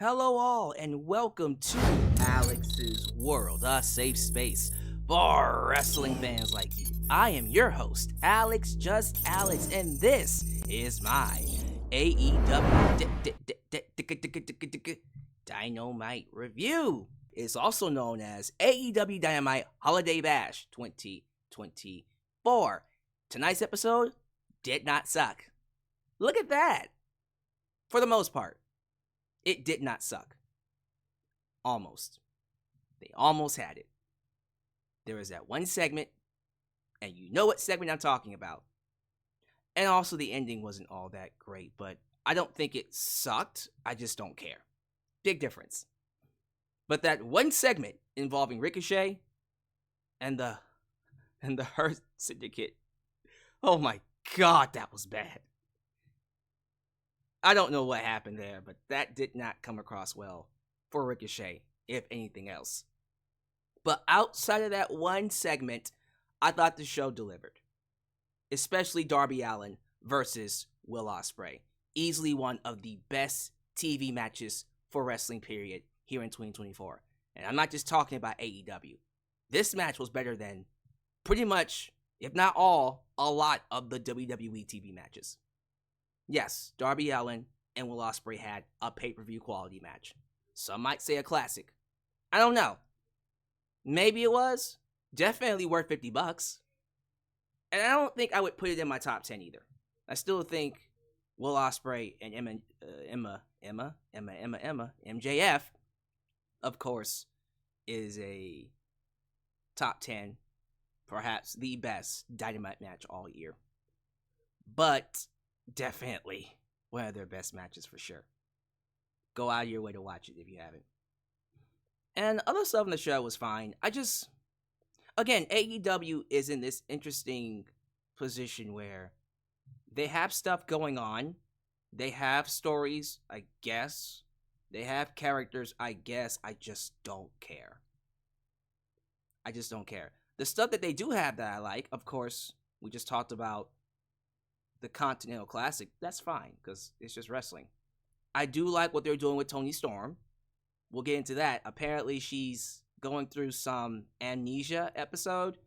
Hello all and welcome to Alyx's World, a safe space for wrestling fans like you. I am your host, Alyx, just Alyx, and this is my AEW Dynamite review. It's also known as AEW Dynamite Holiday Bash 2024. Tonight's episode did not suck. Look at that. For the most part. It did not suck. Almost. They almost had it. There was that one segment, and you know what segment I'm talking about. And also the ending wasn't all that great, but I don't think it sucked. I just don't care. Big difference. But that one segment involving Ricochet and the Hurt Syndicate. Oh my God, that was bad. I don't know what happened there, but that did not come across well for Ricochet, if anything else. But outside of that one segment, I thought the show delivered. Especially Darby Allin versus Will Ospreay. Easily one of the best TV matches for wrestling, period, here in 2024. And I'm not just talking about AEW. This match was better than pretty much, if not all, a lot of the WWE TV matches. Yes, Darby Allin and Will Ospreay had a pay-per-view quality match. Some might say a classic. I don't know. Maybe it was. Definitely worth $50. And I don't think I would put it in my top 10 either. I still think Will Ospreay and MJF, of course, is a top 10, perhaps the best Dynamite match all year. But definitely one of their best matches for sure. Go out of your way to watch it if you haven't. And other stuff on the show was fine. Again, AEW is in this interesting position where they have stuff going on. They have stories, I guess. They have characters, I guess. I just don't care. The stuff that they do have that I like, of course, we just talked about the Continental Classic. That's fine, because it's just wrestling. I do like what they're doing with Toni Storm. We'll get into that. Apparently, she's going through some amnesia episode.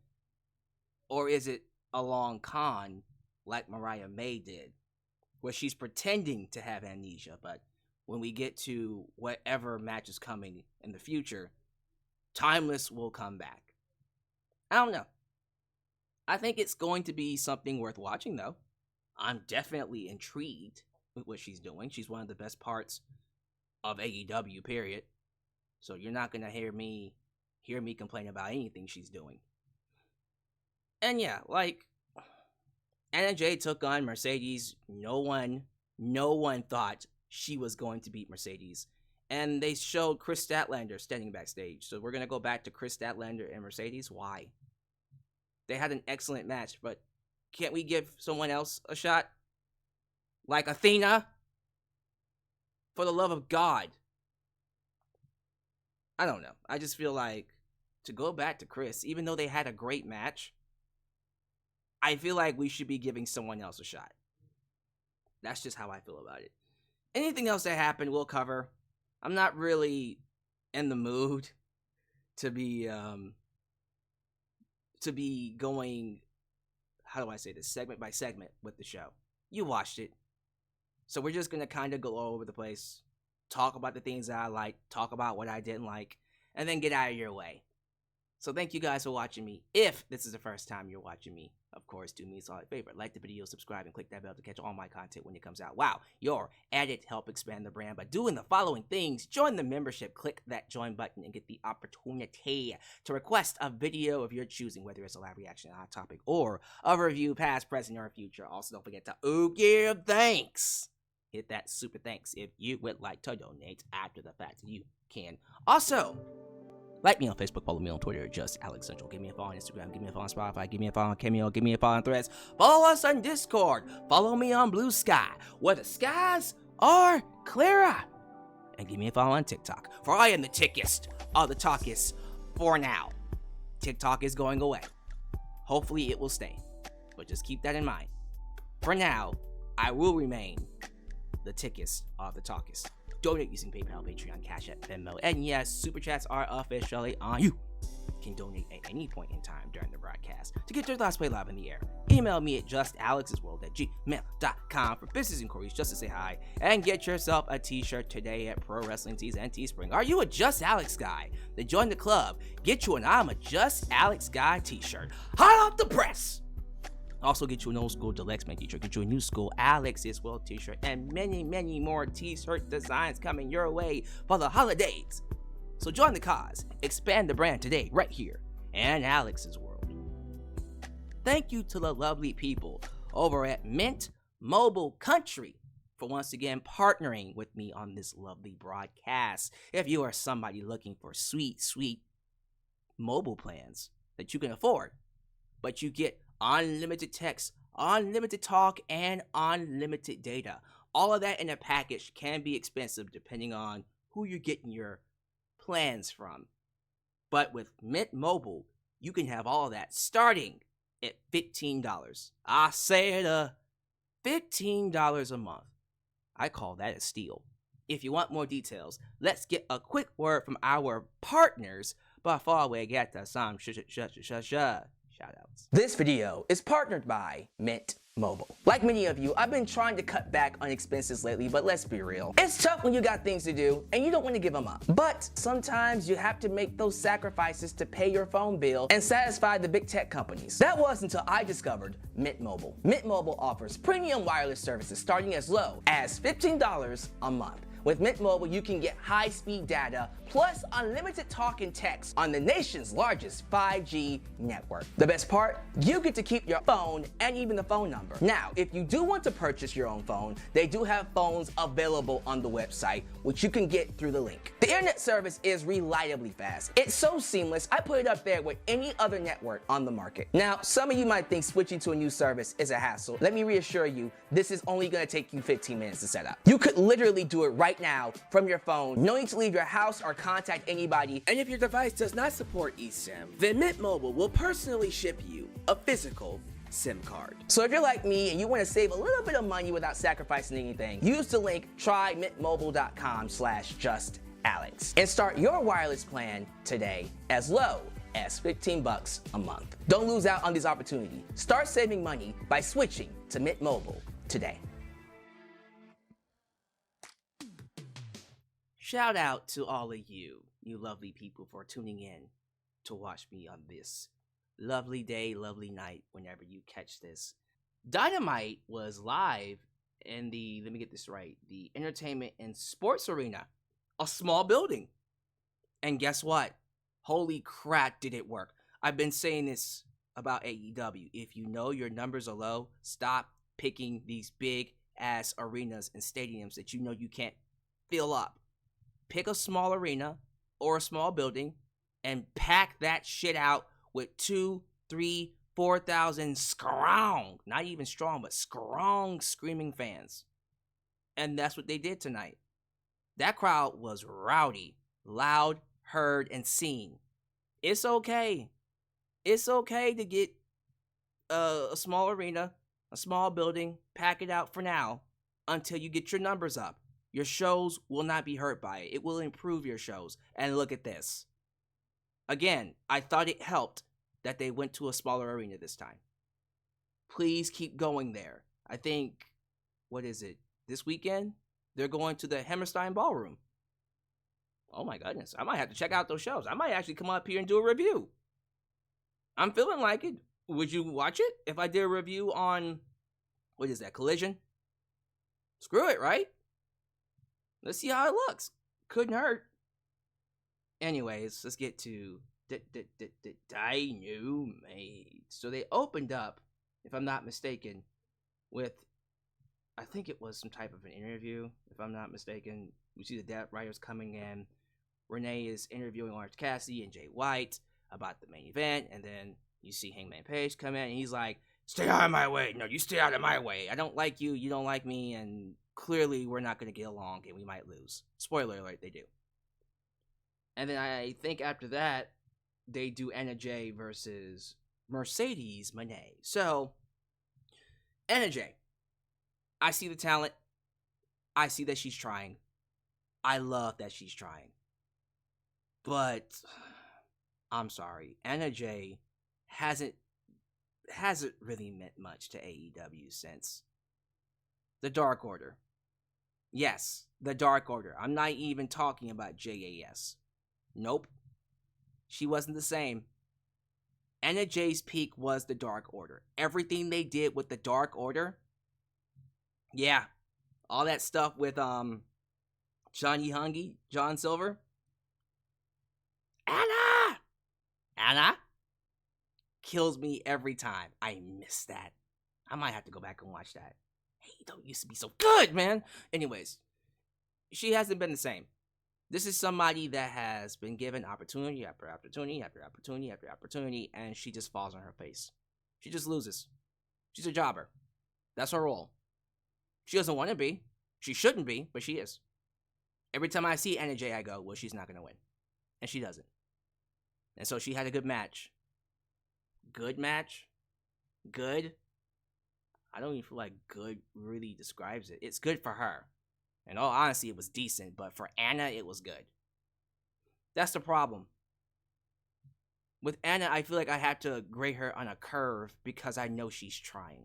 Or is it a long con, like Mariah May did, where she's pretending to have amnesia, but when we get to whatever match is coming in the future, Timeless will come back. I don't know. I think it's going to be something worth watching, though. I'm definitely intrigued with what she's doing. She's one of the best parts of AEW, period. So you're not going to hear me complain about anything she's doing. And yeah, like, Anna Jay took on Mercedes. No one thought she was going to beat Mercedes. And they showed Chris Statlander standing backstage. So we're going to go back to Chris Statlander and Mercedes. Why? They had an excellent match, but can't we give someone else a shot? Like Athena? For the love of God. I don't know. I just feel like to go back to Chris, even though they had a great match, I feel like we should be giving someone else a shot. That's just how I feel about it. Anything else that happened, we'll cover. I'm not really in the mood to be going, how do I say this, segment by segment with the show. You watched it. So we're just going to kind of go all over the place, talk about the things that I like, talk about what I didn't like, and then get out of your way. So thank you guys for watching me. If this is the first time you're watching me, of course, do me a solid favor. Like the video, subscribe, and click that bell to catch all my content when it comes out. Wow, your added help expand the brand by doing the following things. Join the membership, click that join button, and get the opportunity to request a video of your choosing, whether it's a live reaction, a hot topic, or a review, past, present, or future. Also, don't forget to give thanks. Hit that super thanks if you would like to donate after the fact. You can. Also, like me on Facebook, follow me on Twitter, just Alyx Central. Give me a follow on Instagram, give me a follow on Spotify, give me a follow on Cameo, give me a follow on Threads. Follow us on Discord. Follow me on Blue Sky, where the skies are clearer. And give me a follow on TikTok, for I am the tickest of the talkest for now. TikTok is going away. Hopefully it will stay, but just keep that in mind. For now, I will remain the tickest of the talkest. donate using PayPal, Patreon, Cash App, Venmo, and yes, Super Chats are officially on you. You can donate at any point in time during the broadcast to get your thoughts played live in the air. Email me at justalexsworld@gmail.com for business inquiries just to say hi, and get yourself a t-shirt today at Pro Wrestling Tees and Teespring. Are you a Just Alex guy? Then join the club. Get you an I'm a Just Alex guy t-shirt. Hot off the press! Also get you an old school Deluxe Man t-shirt, get you a new school Alex's World t-shirt, and many, many more t-shirt designs coming your way for the holidays. So join the cause, expand the brand today, right here, in Alex's World. Thank you to the lovely people over at Mint Mobile Country for once again partnering with me on this lovely broadcast. If you are somebody looking for sweet, sweet mobile plans that you can afford, but you get unlimited text, unlimited talk, and unlimited data, all of that in a package can be expensive depending on who you're getting your plans from. But with Mint Mobile, you can have all of that starting at $15. I said $15 a month. I call that a steal. If you want more details, let's get a quick word from our partners before we get to some shoutouts. This video is partnered by Mint Mobile. Like many of you, I've been trying to cut back on expenses lately, but let's be real. It's tough when you got things to do and you don't want to give them up. But sometimes you have to make those sacrifices to pay your phone bill and satisfy the big tech companies. That was until I discovered Mint Mobile. Mint Mobile offers premium wireless services starting as low as $15 a month. With Mint Mobile, you can get high-speed data plus unlimited talk and text on the nation's largest 5G network. The best part? You get to keep your phone and even the phone number. Now, if you do want to purchase your own phone, they do have phones available on the website, which you can get through the link. The internet service is reliably fast. It's so seamless, I put it up there with any other network on the market. Now, some of you might think switching to a new service is a hassle. Let me reassure you, this is only going to take you 15 minutes to set up. You could literally do it right now from your phone, no need to leave your house or contact anybody. And if your device does not support eSIM, then Mint Mobile will personally ship you a physical SIM card. So if you're like me and you want to save a little bit of money without sacrificing anything, use the link trymintmobile.com/justalex and start your wireless plan today as low as $15 a month. Don't lose out on this opportunity. Start saving money by switching to Mint Mobile today. Shout out to all of you lovely people, for tuning in to watch me on this lovely day, lovely night, whenever you catch this. Dynamite was live in the, let me get this right, the Entertainment and Sports Arena, a small building. And guess what? Holy crap, did it work. I've been saying this about AEW. If you know your numbers are low, stop picking these big ass arenas and stadiums that you know you can't fill up. Pick a small arena or a small building and pack that shit out with 2, 3, 4,000 strong, not even strong, but strong screaming fans. And that's what they did tonight. That crowd was rowdy, loud, heard, and seen. It's okay. It's okay to get a small arena, a small building, pack it out for now until you get your numbers up. Your shows will not be hurt by it. It will improve your shows. And look at this. Again, I thought it helped that they went to a smaller arena this time. Please keep going there. I think, what is it, this weekend? They're going to the Hammerstein Ballroom. Oh my goodness. I might have to check out those shows. I might actually come up here and do a review. I'm feeling like it. Would you watch it if I did a review on, what is that, Collision? Screw it, right? Let's see how it looks. Couldn't hurt. Anyways, let's get to Dynamite. So they opened up, if I'm not mistaken, with, I think it was some type of an interview, if I'm not mistaken. We see the Death Riders coming in. Renee is interviewing Orange Cassidy and Jay White about the main event, and then you see Hangman Page come in, and he's like, stay out of my way. No, you stay out of my way. I don't like you. You don't like me, and clearly we're not going to get along, and we might lose. Spoiler alert, they do. And then I think after that, they do Anna Jay versus Mercedes Moné. So, Anna Jay, I see the talent. I see that she's trying. I love that she's trying. But I'm sorry, Anna Jay hasn't really meant much to AEW since the Dark Order. Yes, the Dark Order. I'm not even talking about JAS. Nope. She wasn't the same. Anna Jay's peak was the Dark Order. Everything they did with the Dark Order, yeah, all that stuff with Johnny Hungy, John Silver. Anna kills me every time. I miss that. I might have to go back and watch that. AEW used to be so good, man. Anyways, she hasn't been the same. This is somebody that has been given opportunity after opportunity after opportunity after opportunity, and she just falls on her face. She just loses. She's a jobber. That's her role. She doesn't want to be. She shouldn't be, but she is. Every time I see Anna Jay, I go, well, she's not going to win. And she doesn't. And so she had a good match. Good match? Good? I don't even feel like good really describes it. It's good for her. In all honesty, it was decent, but for Anna, it was good. That's the problem. With Anna, I feel like I have to grade her on a curve because I know she's trying.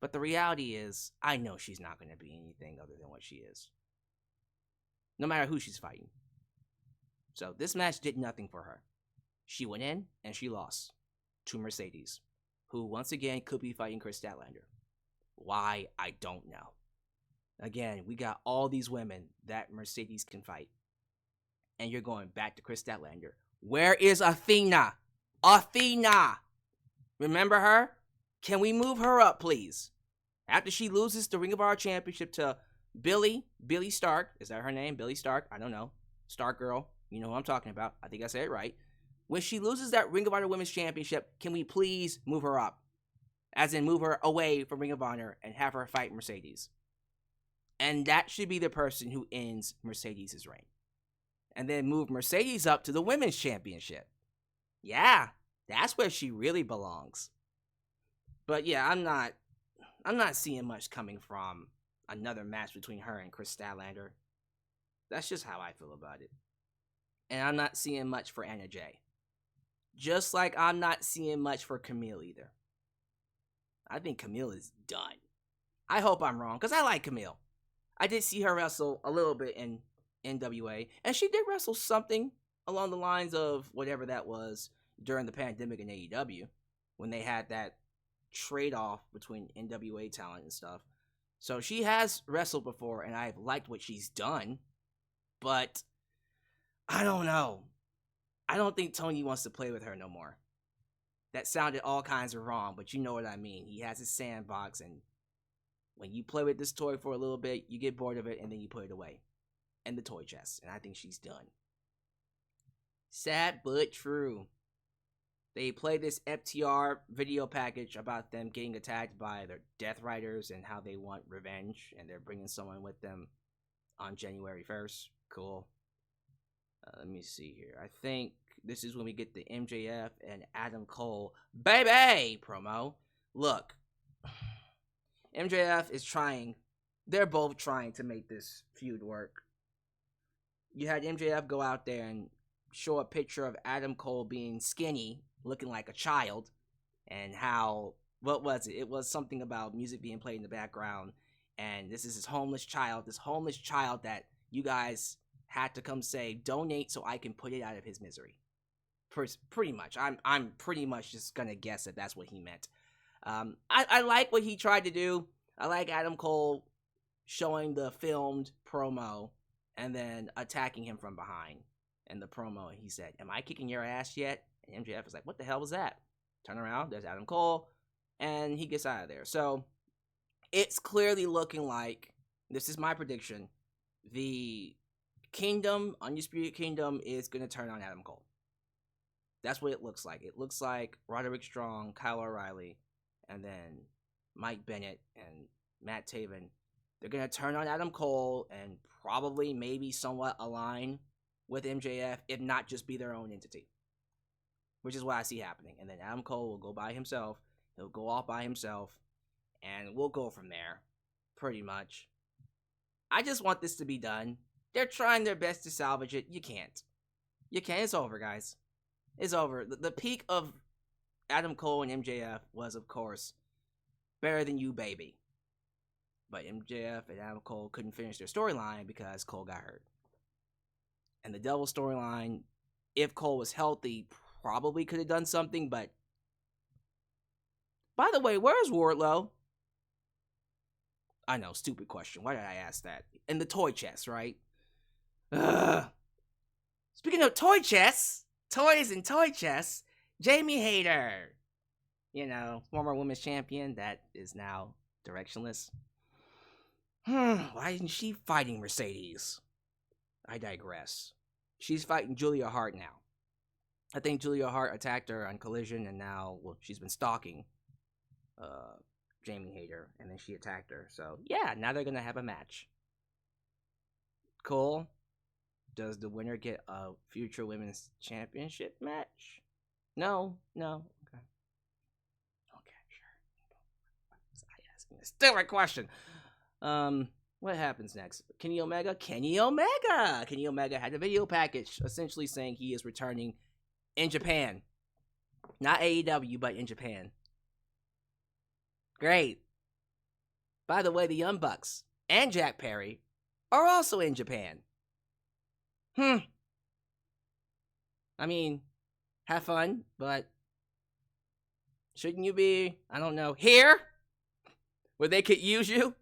But the reality is, I know she's not going to be anything other than what she is. No matter who she's fighting. So this match did nothing for her. She went in and she lost to Mercedes, who once again could be fighting Kris Statlander. Why, I don't know. Again, we got all these women that Mercedes can fight. And you're going back to Kris Statlander. Where is Athena? Athena! Remember her? Can we move her up, please? After she loses the Ring of Honor Championship to Billy Stark. Is that her name? Billy Stark? I don't know. Stark Girl. You know who I'm talking about. I think I said it right. When she loses that Ring of Honor Women's Championship, can we please move her up? As in move her away from Ring of Honor and have her fight Mercedes. And that should be the person who ends Mercedes' reign. And then move Mercedes up to the Women's Championship. Yeah, that's where she really belongs. But yeah, I'm not seeing much coming from another match between her and Kris Statlander. That's just how I feel about it. And I'm not seeing much for Anna Jay. Just like I'm not seeing much for Camille either. I think Camille is done. I hope I'm wrong, because I like Camille. I did see her wrestle a little bit in NWA, and she did wrestle something along the lines of whatever that was during the pandemic in AEW, when they had that trade-off between NWA talent and stuff. So she has wrestled before, and I've liked what she's done, but I don't know. I don't think Tony wants to play with her no more. That sounded all kinds of wrong, but you know what I mean. He has his sandbox, and when you play with this toy for a little bit, you get bored of it, and then you put it away in the toy chest, and I think she's done. Sad but true. They played this FTR video package about them getting attacked by the Death Riders and how they want revenge, and they're bringing someone with them on January 1st. Cool. Let me see here. I think this is when we get the MJF and Adam Cole baby promo. Look, MJF is trying. They're both trying to make this feud work. You had MJF go out there and show a picture of Adam Cole being skinny, looking like a child, and how, what was it? It was something about music being played in the background, and this is his homeless child, that you guys had to come say, donate so I can put it out of his misery. Pretty much. I'm pretty much just gonna guess that that's what he meant. I like what he tried to do. I like Adam Cole showing the filmed promo and then attacking him from behind. In the promo, he said, "Am I kicking your ass yet?" And MJF is like, "What the hell was that?" Turn around, there's Adam Cole, and he gets out of there. So it's clearly looking like, this is my prediction, the Kingdom, Undisputed Kingdom, is going to turn on Adam Cole. That's what it looks like. It looks like Roderick Strong, Kyle O'Reilly, and then Mike Bennett and Matt Taven. They're going to turn on Adam Cole and probably maybe somewhat align with MJF, if not just be their own entity. Which is what I see happening. And then Adam Cole will go by himself. He'll go off by himself. And we'll go from there. Pretty much. I just want this to be done. They're trying their best to salvage it. You can't. You can't. It's over, guys. It's over. The peak of Adam Cole and MJF was, of course, Better Than You, Baby. But MJF and Adam Cole couldn't finish their storyline because Cole got hurt. And the Devil storyline, if Cole was healthy, probably could have done something, but... By the way, where's Wardlow? I know, stupid question. Why did I ask that? In the toy chest, right? Ugh. Speaking of toy chests, toys and toy chests, Jamie Hayter, former women's champion that is now directionless. Why isn't she fighting Mercedes? I digress. She's fighting Julia Hart now. I think Julia Hart attacked her on Collision, and now, she's been stalking Jamie Hayter, and then she attacked her. So, yeah, now they're going to have a match. Cool. Does the winner get a future women's championship match? No. Okay, sure. Why was I asking this stupid question? What happens next? Kenny Omega had a video package essentially saying he is returning in Japan. Not AEW, but in Japan. Great. By the way, the Young Bucks and Jack Perry are also in Japan. I mean, have fun, but shouldn't you be, I don't know, here? Where they could use you?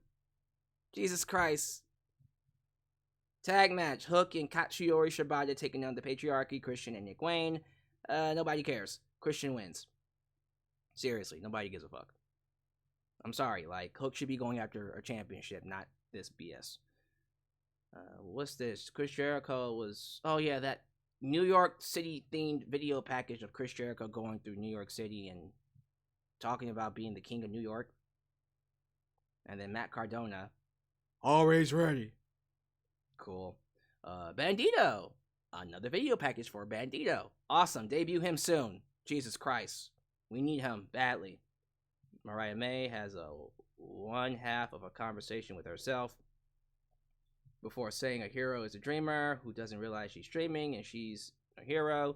Jesus Christ. Tag match. Hook and Katsuyori Shibata taking on the Patriarchy, Christian and Nick Wayne. Nobody cares. Christian wins. Seriously, nobody gives a fuck. I'm sorry, Hook should be going after a championship, not this BS. What's this? Chris Jericho was... Oh, yeah, that New York City-themed video package of Chris Jericho going through New York City and talking about being the king of New York. And then Matt Cardona. Always ready. Cool. Bandito. Another video package for Bandito. Awesome. Debut him soon. Jesus Christ. We need him badly. Mariah May has one half of a conversation with herself before saying a hero is a dreamer who doesn't realize she's dreaming and she's a hero,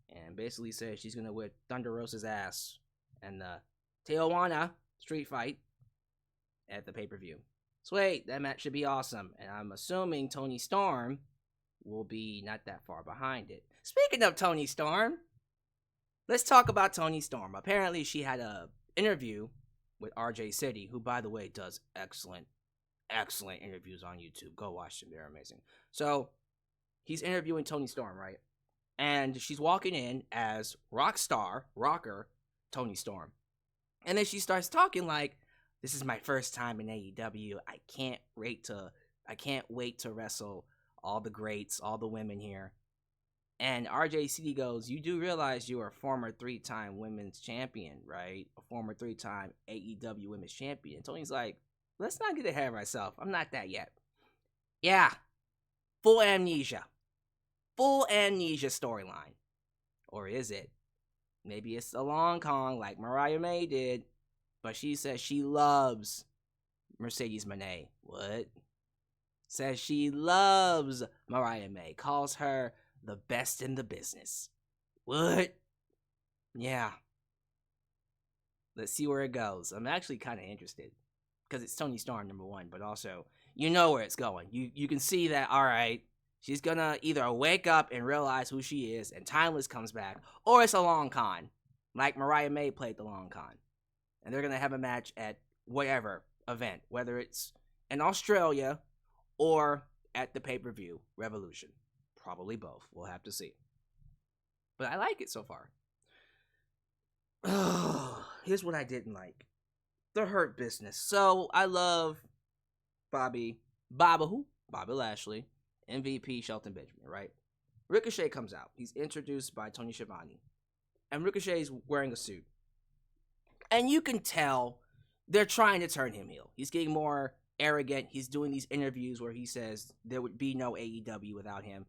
and basically says she's going to whip Thunder Rosa's ass and the Tijuana street fight at the pay-per-view. Sweet, that match should be awesome, and I'm assuming Toni Storm will be not that far behind it. Speaking of Toni Storm, let's talk about Toni Storm. Apparently she had a interview with RJ City, who, by the way, does excellent interviews on YouTube. Go watch them. They're amazing. So he's interviewing Toni Storm, right? And she's walking in as rocker Toni Storm. And then she starts talking like, this is my first time in AEW. I can't wait to wrestle all the greats, all the women here. And RJ City goes, you do realize you are a former 3-time women's champion, right? A former 3-time AEW women's champion. Tony's like, let's not get ahead of ourselves. I'm not that yet. Yeah. Full amnesia storyline. Or is it? Maybe it's a long con like Mariah May did. But she says she loves Mercedes Moné. What? Says she loves Mariah May. Calls her the best in the business. What? Yeah. Let's see where it goes. I'm actually kind of interested. Because it's Toni Storm, number one. But also, you know where it's going. You can see that, alright, she's going to either wake up and realize who she is and Timeless comes back. Or it's a long con. Like Mariah May played the long con. And they're going to have a match at whatever event. Whether it's in Australia or at the pay-per-view Revolution. Probably both. We'll have to see. But I like it so far. Here's what I didn't like. The Hurt Business. So, I love Bobby Lashley, MVP Shelton Benjamin, right? Ricochet comes out. He's introduced by Tony Schiavone. And Ricochet's wearing a suit. And you can tell they're trying to turn him heel. He's getting more arrogant. He's doing these interviews where he says there would be no AEW without him.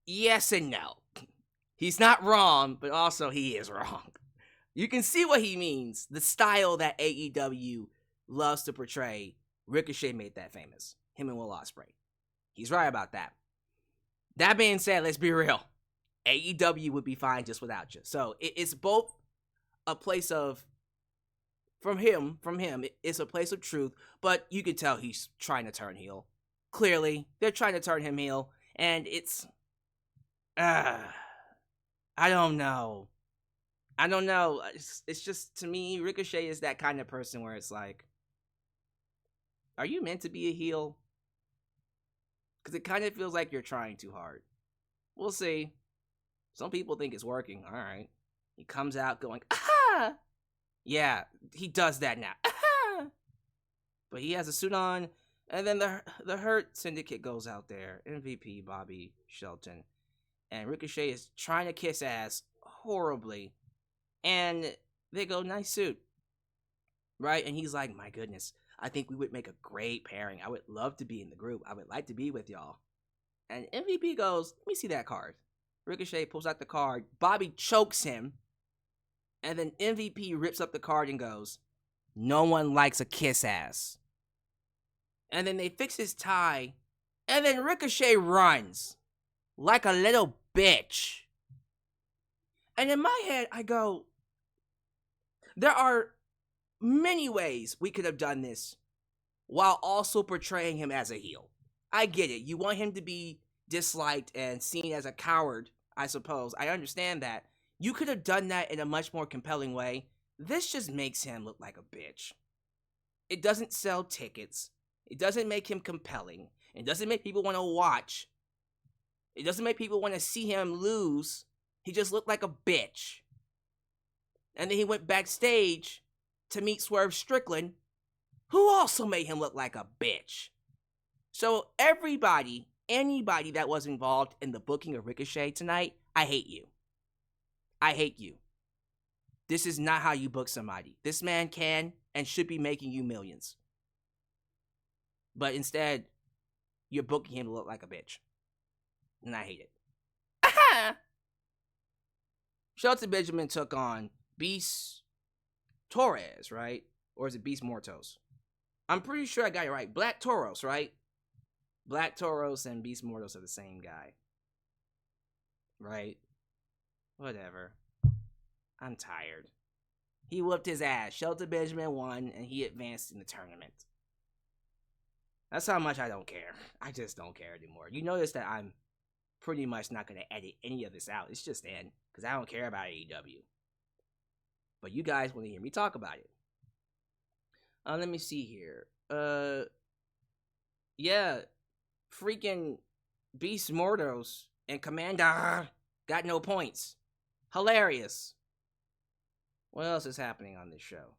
Yes and no. He's not wrong, but also he is wrong. You can see what he means. The style that AEW loves to portray. Ricochet made that famous. Him and Will Ospreay. He's right about that. That being said, let's be real. AEW would be fine just without you. So it's both a place of, from him, it's a place of truth, but you can tell he's trying to turn heel. Clearly, they're trying to turn him heel, and it's, I don't know. It's just, to me, Ricochet is that kind of person where it's like, are you meant to be a heel? Because it kind of feels like you're trying too hard. We'll see. Some people think it's working. All right. He comes out going, aha! Yeah, he does that now. Aha! But he has a suit on, and then the Hurt Syndicate goes out there. MVP, Bobby, Shelton. And Ricochet is trying to kiss ass horribly. And they go, nice suit. Right? And he's like, my goodness, I think we would make a great pairing. I would love to be in the group. I would like to be with y'all. And MVP goes, let me see that card. Ricochet pulls out the card. Bobby chokes him. And then MVP rips up the card and goes, no one likes a kiss ass. And then they fix his tie. And then Ricochet runs like a little bitch. And in my head, I go, there are many ways we could have done this while also portraying him as a heel. I get it. You want him to be disliked and seen as a coward, I suppose. I understand that. You could have done that in a much more compelling way. This just makes him look like a bitch. It doesn't sell tickets. It doesn't make him compelling. It doesn't make people want to watch. It doesn't make people want to see him lose. He just looked like a bitch. And then he went backstage to meet Swerve Strickland, who also made him look like a bitch. So anybody that was involved in the booking of Ricochet tonight, I hate you. I hate you. This is not how you book somebody. This man can and should be making you millions. But instead, you're booking him to look like a bitch. And I hate it. Aha! Shelton Benjamin took on Beast Torres, right? Or is it Beast Mortos? I'm pretty sure I got it right. Black Toros, right? Black Toros and Beast Mortos are the same guy. Right? Whatever. I'm tired. He whooped his ass. Shelton Benjamin won, and he advanced in the tournament. That's how much I don't care. I just don't care anymore. You notice that I'm pretty much not going to edit any of this out. It's just in, because I don't care about AEW. But you guys want to hear me talk about it. Let me see here. Yeah. Freaking Beast Mortos and Commander got no points. Hilarious. What else is happening on this show?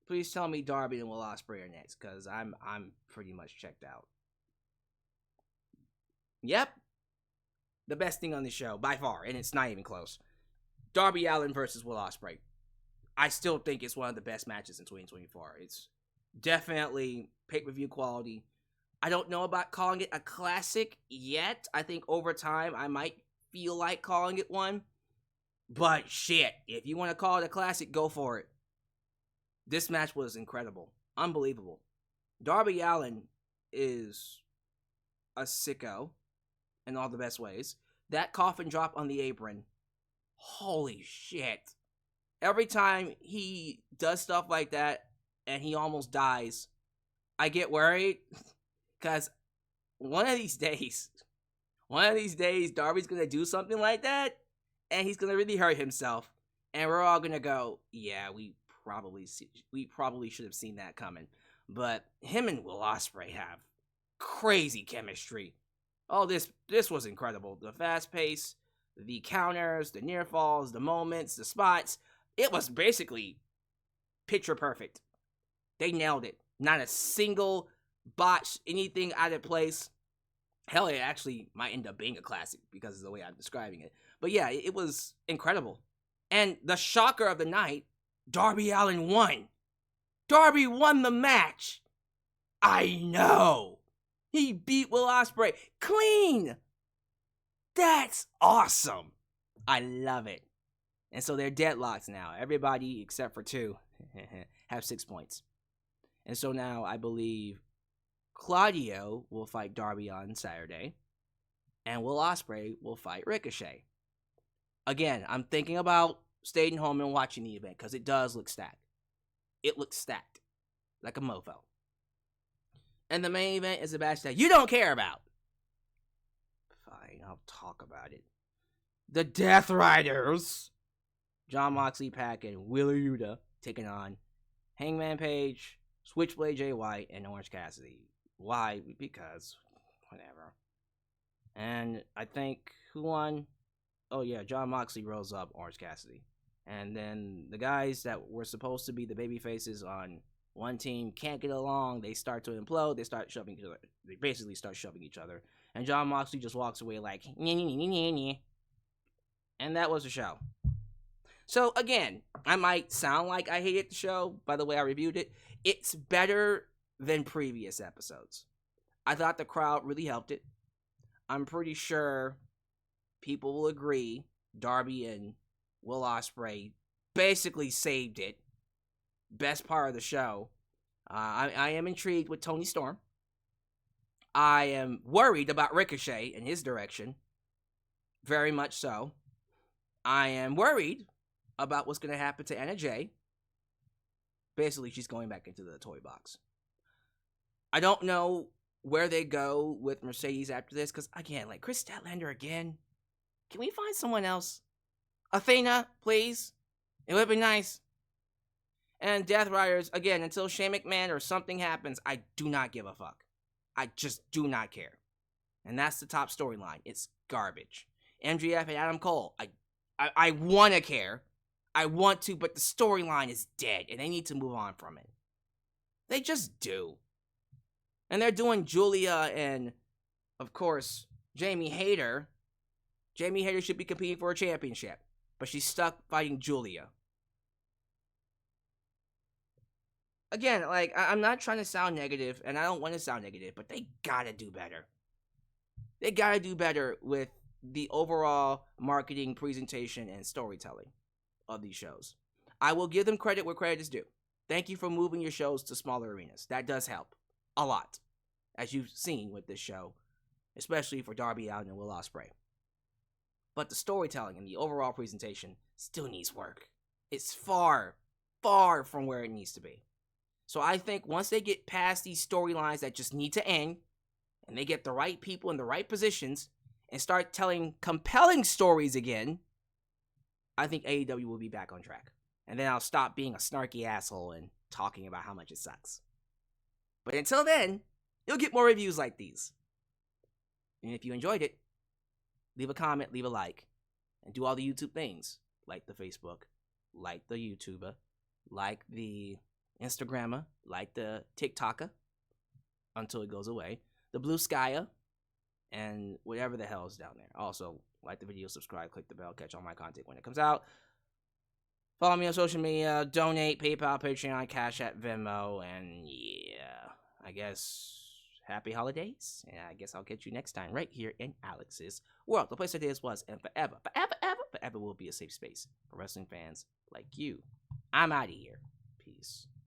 Please tell me Darby and Will Ospreay are next, because I'm pretty much checked out. Yep. The best thing on the show, by far, and it's not even close. Darby Allin versus Will Ospreay. I still think it's one of the best matches in 2024. It's definitely pay-per-view quality. I don't know about calling it a classic yet. I think over time I might feel like calling it one. But shit, if you want to call it a classic, go for it. This match was incredible. Unbelievable. Darby Allin is a sicko in all the best ways. That coffin drop on the apron. Holy shit. Every time he does stuff like that and he almost dies, I get worried. Because one of these days, Darby's going to do something like that. And he's going to really hurt himself. And we're all going to go, yeah, we probably should have seen that coming. But him and Will Ospreay have crazy chemistry. Oh, this was incredible. The fast pace, the counters, the near falls, the moments, the spots. It was basically picture perfect. They nailed it. Not a single botch, anything out of place. Hell, it actually might end up being a classic because of the way I'm describing it. But yeah, it was incredible. And the shocker of the night, Darby Allin won. Darby won the match. I know. He beat Will Ospreay clean. That's awesome. I love it. And so they're deadlocked now. Everybody except for two have 6 points. And so now I believe Claudio will fight Darby on Saturday, and Will Ospreay will fight Ricochet. Again, I'm thinking about staying home and watching the event because it does look stacked. It looks stacked, like a mofo. And the main event is a match that you don't care about. Fine, I'll talk about it. The Death Riders, Jon Moxley, Pac, and Wheeler Yuta taking on Hangman Page, Switchblade Jay White, and Orange Cassidy. Why? Because whatever. And I think who won? Oh yeah, Jon Moxley rolls up Orange Cassidy. And then the guys that were supposed to be the baby faces on one team can't get along. They start to implode. They start shoving each other. They basically start shoving each other. And Jon Moxley just walks away like, nye. And that was the show. So again, I might sound like I hated the show by the way I reviewed it. It's better than previous episodes. I thought the crowd really helped it. I'm pretty sure people will agree Darby and Will Ospreay basically saved it. Best part of the show. I am intrigued with Toni Storm. I am worried about Ricochet and his direction. Very much so. I am worried about what's going to happen to Anna Jay. Basically, she's going back into the toy box. I don't know where they go with Mercedes after this, because, again, like, Chris Statlander again. Can we find someone else? Athena, please. It would be nice. And Death Riders, again, until Shane McMahon or something happens, I do not give a fuck. I just do not care. And that's the top storyline. It's garbage. MJF and Adam Cole, I want to care. I want to, but the storyline is dead, and they need to move on from it. They just do. And they're doing Julia and, of course, Jamie Hayter. Jamie Hayter should be competing for a championship, but she's stuck fighting Julia. Again, like, I'm not trying to sound negative, and I don't want to sound negative, but they gotta do better. They gotta do better with the overall marketing, presentation, and storytelling of these shows. I will give them credit where credit is due. Thank you for moving your shows to smaller arenas. That does help a lot, as you've seen with this show, especially for Darby Allin and Will Ospreay. But the storytelling and the overall presentation still needs work. It's far, far from where it needs to be. So I think once they get past these storylines that just need to end, and they get the right people in the right positions, and start telling compelling stories again, I think AEW will be back on track. And then I'll stop being a snarky asshole and talking about how much it sucks. But until then, you'll get more reviews like these. And if you enjoyed it, leave a comment, leave a like, and do all the YouTube things. Like the Facebook, like the YouTuber, like the Instagrammer, like the TikToker, until it goes away, the Blue Skyer, and whatever the hell is down there. Also, like the video, subscribe, click the bell, catch all my content when it comes out. Follow me on social media, donate, PayPal, Patreon, Cash App, Venmo, and yeah, I guess happy holidays, and I guess I'll catch you next time right here in Alyx's World, the place that is, was, and forever will be a safe space for wrestling fans like you. I'm out of here. Peace.